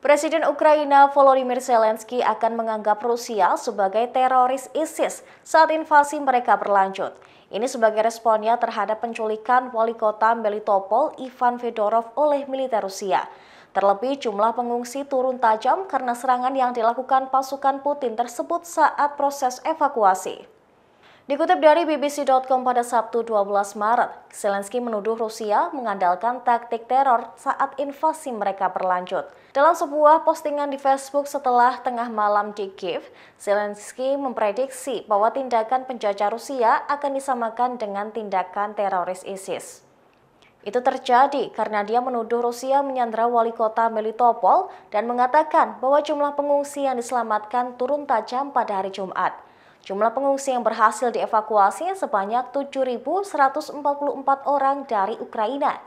Presiden Ukraina Volodymyr Zelensky akan menganggap Rusia sebagai teroris ISIS saat invasi mereka berlanjut. Ini sebagai responnya terhadap penculikan wali kota Melitopol Ivan Fedorov oleh militer Rusia. Terlebih jumlah pengungsi turun tajam karena serangan yang dilakukan pasukan Putin tersebut saat proses evakuasi. Dikutip dari BBC.com pada Sabtu 12 Maret, Zelensky menuduh Rusia mengandalkan taktik teror saat invasi mereka berlanjut. Dalam sebuah postingan di Facebook setelah tengah malam di Kiev, Zelensky memprediksi bahwa tindakan penjajah Rusia akan disamakan dengan tindakan teroris ISIS. Itu terjadi karena dia menuduh Rusia menyandra wali kota Melitopol dan mengatakan bahwa jumlah pengungsi yang diselamatkan turun tajam pada hari Jumat. Jumlah pengungsi yang berhasil dievakuasi sebanyak 7.144 orang dari Ukraina.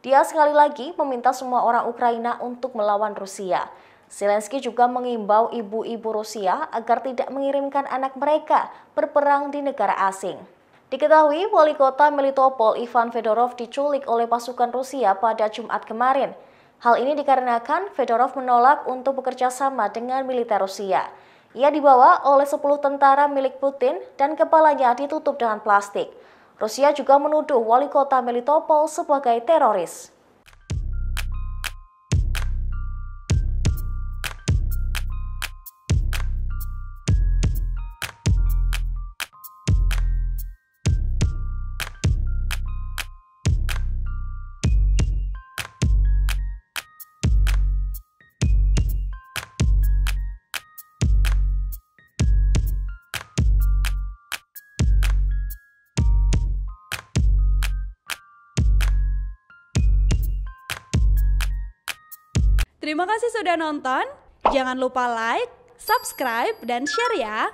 Dia sekali lagi meminta semua orang Ukraina untuk melawan Rusia. Zelensky juga mengimbau ibu-ibu Rusia agar tidak mengirimkan anak mereka berperang di negara asing. Diketahui wali kota Melitopol Ivan Fedorov diculik oleh pasukan Rusia pada Jumat kemarin. Hal ini dikarenakan Fedorov menolak untuk bekerja sama dengan militer Rusia. Ia dibawa oleh 10 tentara milik Putin dan kepalanya ditutup dengan plastik. Rusia juga menuduh wali kota Melitopol sebagai teroris. Terima kasih sudah nonton. Jangan lupa like, subscribe, dan share ya.